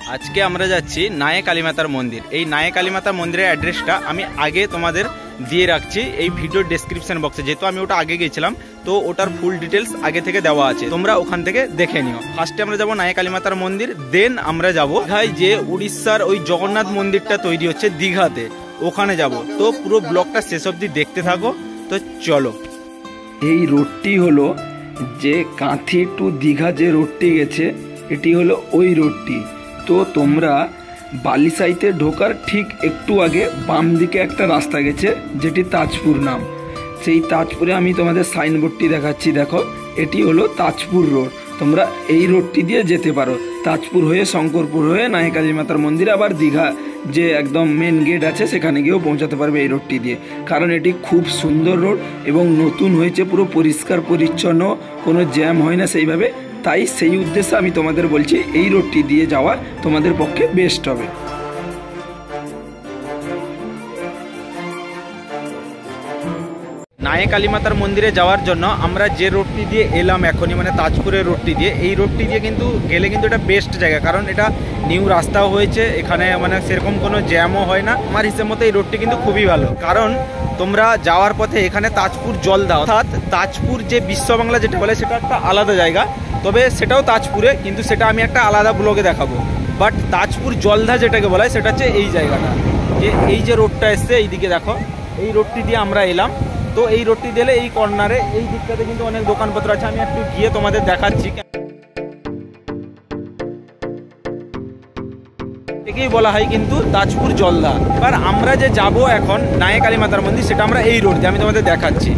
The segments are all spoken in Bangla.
আজকে আমরা যাচ্ছি নায়ে কালীমাতার মন্দির। এই নায়ে কালীমাতার মন্দিরের অ্যাড্রেসটা আমি আগে তোমাদের দিয়ে রাখছি এই ভিডিওর ডেসক্রিপশন বক্সে, যেহেতু আমি ওটা আগে গেছিলাম তো ওটার ফুল ডিটেলস আগে থেকে দেওয়া আছে, তোমরা ওখান থেকে দেখে নিও। ফার্স্টে আমরা যাবো নায়ে কালীমাতার মন্দির, দেন আমরা যাবো দীঘায় যে উড়িষ্যার ওই জগন্নাথ মন্দিরটা তৈরি হচ্ছে দীঘাতে, ওখানে যাব। তো পুরো ব্লগটা শেষ অবধি দেখতে থাকো। তো চলো, এই রোডটি হলো যে কাঁথি টু দীঘা যে রোডটি গেছে, এটি হলো ওই রোডটি। তো তোমরা বালিসাইতে ঢোকার ঠিক একটু আগে বাম দিকে একটা রাস্তা গেছে যেটি তাজপুর নাম। সেই তাজপুরে আমি তোমাদের সাইনবোর্ডটি দেখাচ্ছি, দেখো এটি হলো তাজপুর রোড। তোমরা এই রোডটি দিয়ে যেতে পারো, তাজপুর হয়ে শঙ্করপুর হয়ে নায়ে কালীমাতার মন্দির, আবার দীঘা যে একদম মেন গেট আছে সেখানে গিয়েও পৌঁছাতে পারবে এই রোডটি দিয়ে। কারণ এটি খুব সুন্দর রোড এবং নতুন হয়েছে, পুরো পরিষ্কার পরিচ্ছন্ন, কোনো জ্যাম হয় না সেইভাবে। তাই সেই উদ্দেশ্যে আমি তোমাদের বলছি এই রোডটি দিয়ে যাওয়া তোমাদের পক্ষে বেস্ট হবে। নায়ে কালীমাতার মন্দিরে যাওয়ার জন্য আমরা যে রোডটি দিয়ে এলাম এখনই, মানে তাজপুরের রোডটি দিয়ে, এই রোডটি দিয়ে কিন্তু গেলে কিন্তু এটা বেস্ট জায়গা, কারণ এটা নিউ রাস্তাও হয়েছে, এখানে মানে সেরকম কোনো জ্যামও হয় না। আমার হিসেব মতো এই রোডটি কিন্তু খুবই ভালো, কারণ তোমরা যাওয়ার পথে এখানে তাজপুর জলদা, অর্থাৎ তাজপুর যে বিশ্ব বাংলা যেটা বলে সেটা একটা আলাদা জায়গা, তবে সেটাও তাজপুরে, কিন্তু সেটা আমি একটা আলাদা ব্লগে দেখাবো। বাট তাজপুর জলদা যেটাকে বলা হয় সেটা হচ্ছে এই জায়গাটা, যে এই যে রোডটা এসছে এইদিকে দেখো, এই রোডটি দিয়ে আমরা এলাম। তো এই রোডটি দিলে এই কর্নারে এই দিকটাতে কিন্তু অনেক দোকানপত্র আছে, আমি একটু গিয়ে তোমাদের দেখাচ্ছি। একেই বলা হয় কিন্তু তাজপুর জলদা। এবার আমরা যে যাব এখন নায়ে কালীমাতার মন্দির, সেটা আমরা এই রোড দিয়ে আমি তোমাদের দেখাচ্ছি।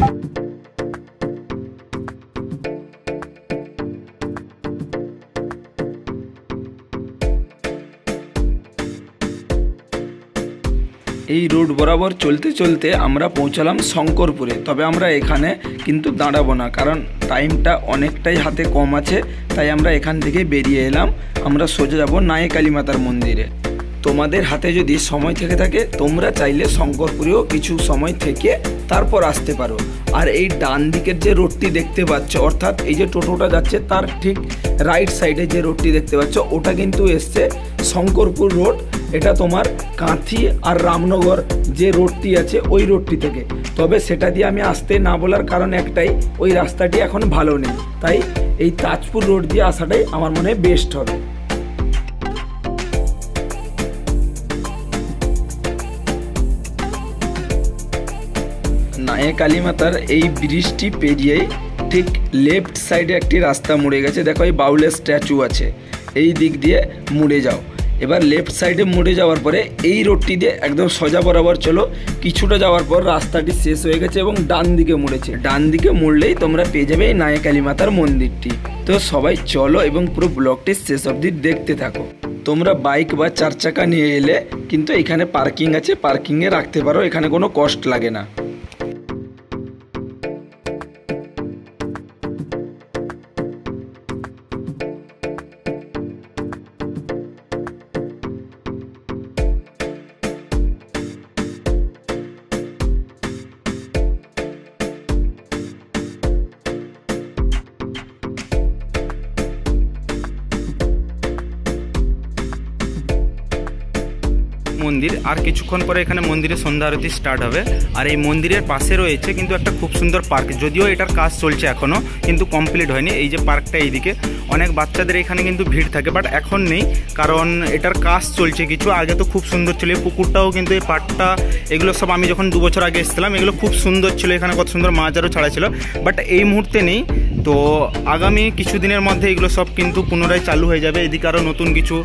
এই রোড বরাবর চলতে চলতে আমরা পৌঁছালাম শঙ্করপুরে। তবে আমরা এখানে কিন্তু দাঁড়াবো না, কারণ টাইমটা অনেকটাই হাতে কম আছে, তাই আমরা এখান থেকে বেরিয়ে এলাম। আমরা সোজা যাব নায়ে কালীমাতার মন্দিরে। তোমাদের হাতে যদি সময় থেকে থাকে তোমরা চাইলে শঙ্করপুরেও কিছু সময় থেকে তারপর আসতে পারো। আর এই ডান দিকের যে রোডটি দেখতে পাচ্ছ, অর্থাৎ এই যে টোটোটা যাচ্ছে তার ঠিক রাইট সাইডে যে রোডটি দেখতে পাচ্ছ, ওটা কিন্তু এসছে শঙ্করপুর রোড। এটা তোমার কাঁথি আর রামনগর যে রোডটি আছে ওই রোডটি থেকে। তবে সেটা দিয়ে আমি আসতে না বলার কারণ একটাই, ওই রাস্তাটি এখন ভালো নেই, তাই এই তাজপুর রোড দিয়ে আসাটাই আমার মনে হয় বেস্ট হবে। নায়ে কালীমাতার এই ব্রিজটি পেরিয়েই ঠিক লেফট সাইডে একটি রাস্তা মুড়ে গেছে, দেখো এই বাউলের স্ট্যাচু আছে, এই দিক দিয়ে মুড়ে যাও। এবার লেফট সাইডে মুড়ে যাওয়ার পরে এই রোডটি দিয়ে একদম সোজা বরাবর চলো। কিছুটা যাওয়ার পর রাস্তাটি শেষ হয়ে গেছে এবং ডান দিকে মুড়েছে, ডান দিকে মুড়লেই তোমরা পেয়ে যাবে এই নায়ে কালীমাতার মন্দিরটি। তো সবাই চলো এবং পুরো ব্লগটি শেষ অবধি দেখতে থাকো। তোমরা বাইক বা চার চাকা নিয়ে এলে কিন্তু এখানে পার্কিং আছে, পার্কিংয়ে রাখতে পারো, এখানে কোনো কস্ট লাগে না। মন্দির আর কিছুক্ষণ পরে এখানে মন্দিরে সন্ধ্যা আরতি স্টার্ট হবে। আর এই মন্দিরের পাশে রয়েছে কিন্তু একটা খুব সুন্দর পার্ক, যদিও এটার কাজ চলছে এখনও, কিন্তু কমপ্লিট হয়নি। এই যে পার্কটা এইদিকে, অনেক বাচ্চাদের এখানে কিন্তু ভিড় থাকে, বাট এখন নেই কারণ এটার কাজ চলছে কিছু। আগে তো খুব সুন্দর ছিল, এই পুকুরটাও কিন্তু, এই পার্কটা, এগুলো সব আমি যখন 2 বছর আগে এসেছিলাম এগুলো খুব সুন্দর ছিল, এখানে কত সুন্দর মাছ আরও ছাড়া ছিল, বাট এই মুহূর্তে নেই। তো আগামী কিছু দিনের মধ্যে এগুলো সব কিন্তু পুনরায় চালু হয়ে যাবে। এদিকে আরও নতুন কিছু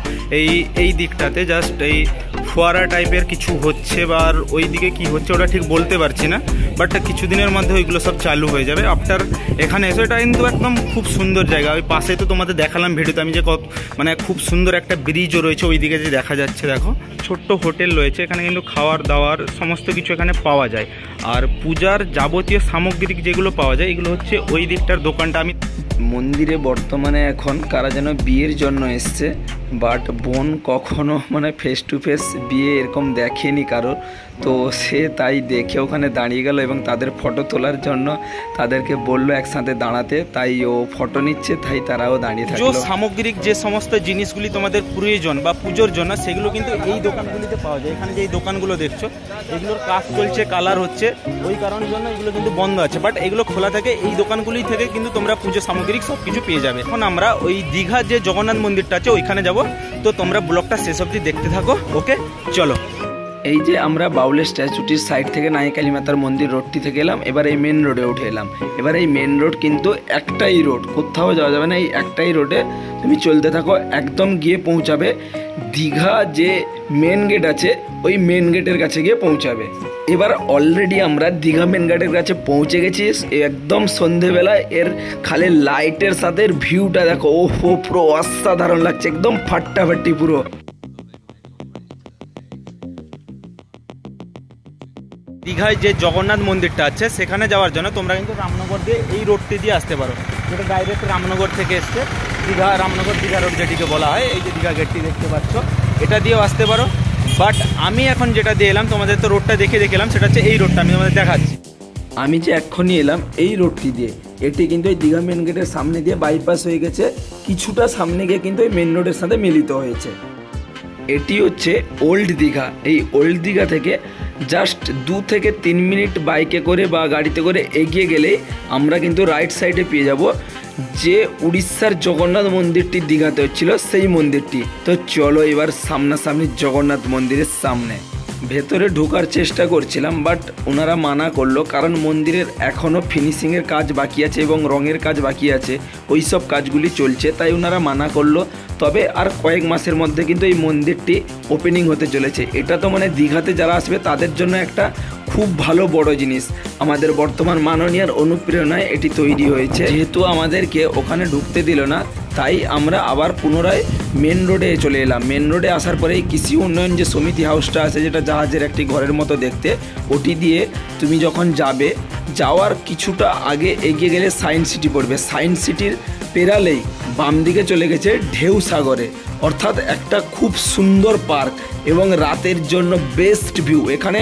এই দিকটাতে জাস্ট এই ফোয়ারা টাইপের কিছু হচ্ছে, বা ওই দিকে কী হচ্ছে ওটা ঠিক বলতে পারছি না, বাট কিছুদিনের মধ্যে ওইগুলো সব চালু হয়ে যাবে আফটার এখানে এসে। এটা কিন্তু একদম খুব সুন্দর জায়গা, ওই পাশে তো তোমাদের দেখালাম ভিডিওতে আমি যে মানে খুব সুন্দর একটা ব্রিজও রয়েছে ওই দিকে যে দেখা যাচ্ছে, দেখো ছোট্ট হোটেল রয়েছে এখানে, কিন্তু খাওয়ার দাওয়ার সমস্ত কিছু এখানে পাওয়া যায়। আর পূজার যাবতীয় সামগ্রিক যেগুলো পাওয়া যায় এগুলো হচ্ছে ওই দিকটার দোকানটা। আমি মন্দিরে বর্তমানে এখন কারা যেন বিয়ের জন্য এসছে, বাট বোন কখনো মানে ফেস টু ফেস বিয়ে এরকম দেখেনি কারোর, তো সে তাই দেখে ওখানে দাঁড়িয়ে গেল এবং তাদের ফটো তোলার জন্য তাদেরকে বললো একসাথে দাঁড়াতে, তাই ও ফটো নিচ্ছে, তাই তারাও দাঁড়িয়ে থাকলো। সামগ্রিক যে সমস্ত জিনিসগুলি তোমাদের প্রয়োজন বা পুজোর জন্য সেগুলো কিন্তু এই দোকানগুলিতে পাওয়া যায়। এখানে যে এই দোকানগুলো দেখছো এগুলোর কাজ চলছে, কালার হচ্ছে, ওই কারণের জন্য এগুলো কিন্তু বন্ধ আছে, বাট এগুলো খোলা থাকে। এই দোকানগুলি থেকে কিন্তু তোমরা পুজো সামগ্রিক সব কিছু পেয়ে যাবে। এখন আমরা ওই দীঘার যে জগন্নাথ মন্দিরটা আছে ওইখানে যাব, তো তোমরা ব্লগটা শেষ অবধি দেখতে থাকো। ওকে চলো। এই যে আমরা বাউলের স্ট্যাচুটির সাইড থেকে নায়িকা কালী মাতার মন্দির রোডটি থেকে এলাম, এবার এই মেন রোডে উঠে এলাম। এবার এই মেন রোড কিন্তু একটাই রোড, কোথাও যাওয়া যাবে না, এই একটাই রোডে তুমি চলতে থাকো, একদম গিয়ে পৌঁছাবে দীঘা যে মেন গেট আছে ওই মেন গেটের কাছে গিয়ে পৌঁছাবে। এবার অলরেডি আমরা দীঘা মেন গেটের কাছে পৌঁছে গেছি, একদম সন্ধেবেলায়। এর খালি লাইটের সাথে ভিউটা দেখো, ওহো পুরো অসাধারণ লাগছে, একদম ফাটাফাটি পুরো। দীঘায় যে জগন্নাথ মন্দিরটা আছে সেখানে যাওয়ার জন্য তোমরা কিন্তু রামনগর দিয়ে এই রোডটি দিয়ে আসতে পারো, যেটা ডাইরেক্ট রামনগর থেকে এসছে দীঘা, রামনগর দীঘা রোড যেটিকে বলা হয়। এই যে দীঘা গেটটি দেখতে পাচ্ছ, এটা দিয়েও আসতে পারো, বাট আমি এখন যেটা দিয়ে এলাম তোমাদের তো রোডটা দেখে এলাম, সেটা হচ্ছে এই রোডটা আমি তোমাদের দেখাচ্ছি। আমি যে এক্ষুনি এলাম এই রোডটি দিয়ে, এটি কিন্তু এই দীঘা মেন গেটের সামনে দিয়ে বাইপাস হয়ে গেছে, কিছুটা সামনে গিয়ে কিন্তু এই মেন রোডের সাথে মিলিত হয়েছে। এটি হচ্ছে ওল্ড দীঘা। এই ওল্ড দীঘা থেকে জাস্ট 2 থেকে 3 মিনিট বাইকে করে বা গাড়িতে করে এগিয়ে গেলেই আমরা কিন্তু রাইট সাইডে পেয়ে যাব যে উড়িষ্যার জগন্নাথ মন্দিরটি দীঘাতে হচ্ছিল সেই মন্দিরটি। তো চলো এবার সামনাসামনি জগন্নাথ মন্দিরের সামনে। ভেতরে ঢোকার চেষ্টা করছিলাম, বাট ওনারা মানা করলো, কারণ মন্দিরের এখনও ফিনিশিংয়ের কাজ বাকি আছে এবং রঙের কাজ বাকি আছে, ওই সব কাজগুলি চলছে, তাই ওনারা মানা করলো। তবে আর কয়েক মাসের মধ্যে কিন্তু এই মন্দিরটি ওপেনিং হতে চলেছে। এটা তো মানে দীঘাতে যারা আসবে তাদের জন্য একটা খুব ভালো বড় জিনিস। আমাদের বর্তমান মাননীয়ার অনুপ্রেরণায় এটি তৈরি হয়েছে। যেহেতু আমাদেরকে ওখানে ঢুকতে দিল না, তাই আমরা আবার পুনরায় মেন রোডে চলে এলাম। মেন রোডে আসার পরে এই কৃষি উন্নয়ন যে সমিতি হাউসটা আছে, যেটা জাহাজের একটি ঘরের মতো দেখতে, ওটি দিয়ে তুমি যখন যাবে, যাওয়ার কিছুটা আগে এগিয়ে গেলে সায়েন্স সিটি পড়বে। সায়েন্স সিটির পেরালেই বাম দিকে চলে গেছে ঢেউ সাগরে, অর্থাৎ একটা খুব সুন্দর পার্ক এবং রাতের জন্য বেস্ট ভিউ। এখানে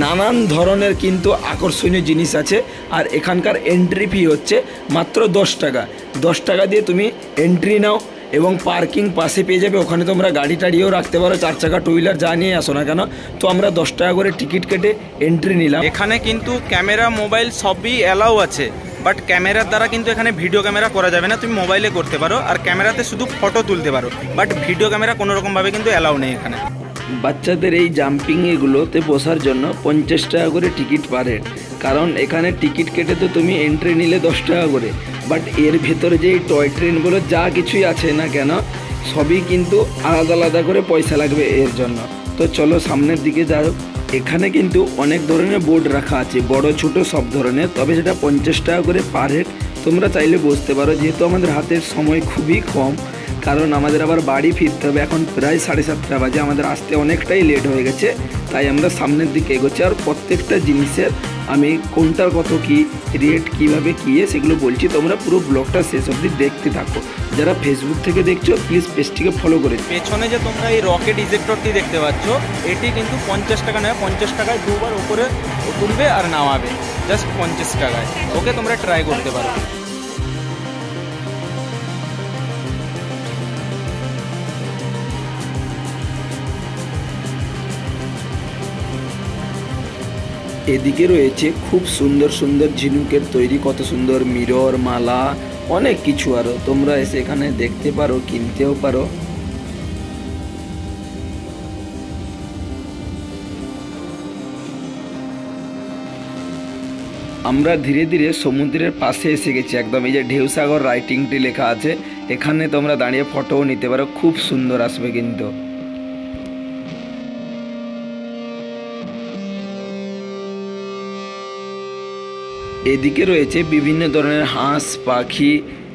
নানান ধরনের কিন্তু আকর্ষণীয় জিনিস আছে, আর এখানকার এন্ট্রি ফি হচ্ছে মাত্র 10 টাকা। 10 টাকা দিয়ে তুমি এন্ট্রি নাও এবং পার্কিং পাশে পেয়ে যাবে। ওখানে তোমরা গাড়ি টাড়িও রাখতে পারো, 4 চাকা টু হুইলার যা নিয়ে আসো না কেন। তো আমরা 10 টাকা করে টিকিট কেটে এন্ট্রি নিলাম। এখানে কিন্তু ক্যামেরা, মোবাইল সবই অ্যালাউ আছে, বাট ক্যামেরার দ্বারা কিন্তু এখানে ভিডিও ক্যামেরা করা যাবে না। তুমি মোবাইলে করতে পারো, আর ক্যামেরাতে শুধু ফটো তুলতে পারো, বাট ভিডিও ক্যামেরা কোনো রকমভাবে কিন্তু অ্যালাউ নেই এখানে। বাচ্চাদের এই জাম্পিং এগুলোতে বসার জন্য 50 টাকা করে টিকিট পার হেড, কারণ এখানে টিকিট কেটে তো তুমি এন্ট্রি নিলে 10 টাকা করে, বাট এর ভেতরে যে এই টয় ট্রেনগুলো যা কিছুই আছে না কেন সবই কিন্তু আলাদা আলাদা করে পয়সা লাগবে এর জন্য। তো চলো সামনের দিকে যাও। এখানে কিন্তু অনেক ধরনের বোর্ড রাখা আছে, বড় ছোট সব ধরনের, তবে সেটা 50 টাকা করে পার হেড। তোমরা চাইলে বসতে পারো, যেহেতু আমাদের হাতের সময় খুবই কম, কারণ আমাদের আবার বাড়ি ফিরতে হবে। এখন প্রায় 7:30 বাজে, আমাদের আসতে অনেকটাই লেট হয়ে গেছে, তাই আমরা সামনের দিকে এগোচ্ছি। আর প্রত্যেকটা জিনিসের আমি কোনটার কত কি রেট, কীভাবে কী সেগুলো বলছি, তোমরা পুরো ব্লগটা শেষ অবধি দেখতে থাকো। যারা ফেসবুক থেকে দেখছো প্লিজ পেজটিকে ফলো করে। পেছনে যে তোমরা এই রকেট ইজেক্টরটি দেখতে পাচ্ছ, এটি কিন্তু 50 টাকা নেয়। 50 টাকায় দুবার উপরে তুলবে আর নামাবে, জাস্ট 50 টাকায়। ওকে, তোমরা ট্রাই করতে পারো। এদিকে রয়েছে খুব সুন্দর সুন্দর ঝিনুকের তৈরি কত সুন্দর মিরর, মালা, অনেক কিছু আরও তোমরা এসে এখানে দেখতে পারো, কিনতেও পারো। আমরা ধীরে ধীরে সমুদ্রের পাশে এসে গেছি একদম। এই যে ঢেউসাগর রাইটিংটি লেখা আছে, এখানে তোমরা দাঁড়িয়ে ফটোও নিতে পারো, খুব সুন্দর আসবে কিন্তু। এদিকে রয়েছে বিভিন্ন ধরনের হাঁস, পাখি,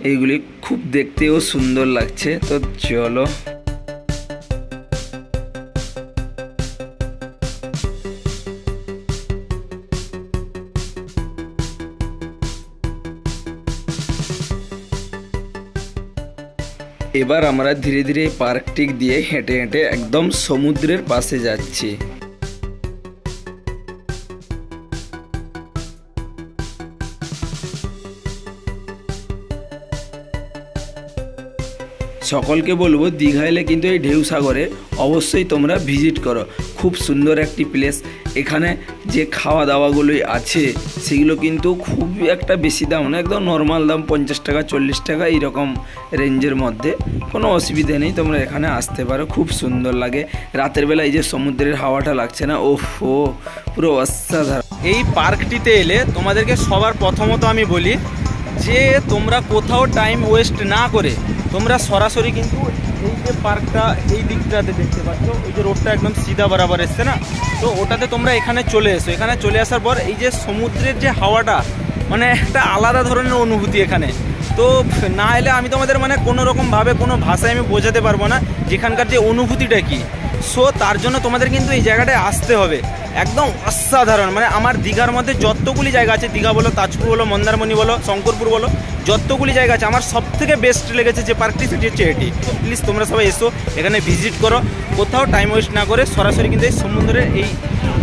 এইগুলি খুব দেখতেও সুন্দর লাগছে। তো চলো। এবার আমরা ধীরে ধীরে পার্কটি দিয়ে হেঁটে হেঁটে একদম সমুদ্রের পাশে যাচ্ছি। সকলকে বলবো দীঘা এলে কিন্তু এই ঢেউ সাগরে অবশ্যই তোমরা ভিজিট করো। খুব সুন্দর একটি প্লেস। এখানে যে খাওয়া দাওয়াগুলোই আছে সেগুলো কিন্তু খুবই একটা বেশি দাম না, একদম নর্মাল দাম, 50 টাকা 40 টাকা এইরকম রেঞ্জের মধ্যে। কোনো অসুবিধা নেই, তোমরা এখানে আসতে পারো। খুব সুন্দর লাগে রাতের বেলা এই যে সমুদ্রের হাওয়াটা লাগছে না, ওহো পুরো অসাধারণ। এই পার্কটিতে এলে তোমাদেরকে সবার প্রথমত আমি বলি যে তোমরা কোথাও টাইম ওয়েস্ট না করে তোমরা সরাসরি কিন্তু এই যে পার্কটা এই দিকটাতে দেখতে পাচ্ছ, ওই যে রোডটা একদম সিধা বরাবর এসছে না, তো ওটাতে তোমরা এখানে চলে এসো। এখানে চলে আসার পর এই যে সমুদ্রের যে হাওয়াটা, মানে একটা আলাদা ধরনের অনুভূতি এখানে। তো না এলে আমি তোমাদের মানে কোনো রকমভাবে কোনো ভাষায় আমি বোঝাতে পারবো না যেখানকার যে অনুভূতিটা কী। সো তার জন্য তোমাদের কিন্তু এই জায়গাটায় আসতে হবে। একদম অসাধারণ। মানে আমার দীঘার মধ্যে যতগুলি জায়গা আছে, দীঘা বলো, তাজপুর বলো, মন্দারমণি বলো, শঙ্করপুর বলো, যতগুলি জায়গা আছে, আমার সবথেকে বেস্ট লেগেছে যে পার্কটি সেটি হচ্ছে এটি। তো প্লিজ তোমরা সবাই এসো, এখানে ভিজিট করো, কোথাও টাইম ওয়েস্ট না করে সরাসরি কিন্তু এই সমুদ্রের এই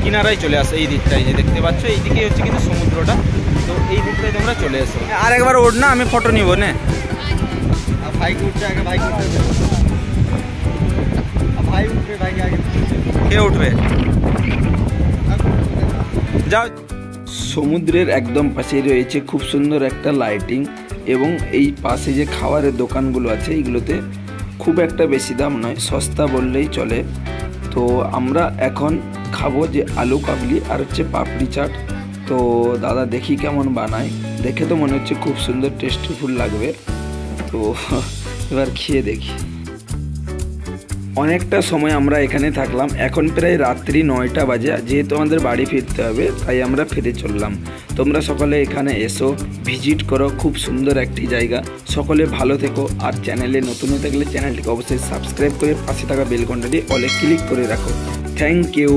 কিনারায় চলে আসো। এই দিকটাই যে দেখতে পাচ্ছ, এই দিকে হচ্ছে কিন্তু সমুদ্রটা, তো এই দিকটায় তোমরা চলে এসো। আর একবার ওঠ না, আমি ফটো নিব না। ভাই উঠছে আগে, ভাই উঠবে, ভাই উঠবে, ভাই আগে কে উঠবে? যাও। সমুদ্রের একদম পাশেই রয়েছে খুব সুন্দর একটা লাইটিং, এবং এই পাশে যে খাবারের দোকানগুলো আছে এইগুলোতে খুব একটা বেশি দাম নয়, সস্তা বললেই চলে। তো আমরা এখন খাবো যে আলু কাবলি আর হচ্ছে পাপড়ি চাট। তো দাদা দেখি কেমন বানায়, দেখে তো মনে হচ্ছে খুব সুন্দর টেস্টিফুল লাগবে। তো এবার খেয়ে দেখি। অনেকটা সময় আমরা এখানে থাকলাম, এখন প্রায় রাত্রি 9টা বাজে। যেহেতু আমাদের বাড়ি ফিরতে হবে তাই আমরা ফিরে চললাম। তোমরা সকলে এখানে এসো, ভিজিট করো, খুব সুন্দর একটি জায়গা। সকলে ভালো থেকো, আর চ্যানেলে নতুন হয়ে থাকলে চ্যানেলটিকে অবশ্যই সাবস্ক্রাইব করে পাশে থাকা বেল ঘন্টাটি অলে ক্লিক করে রাখো। Thank you.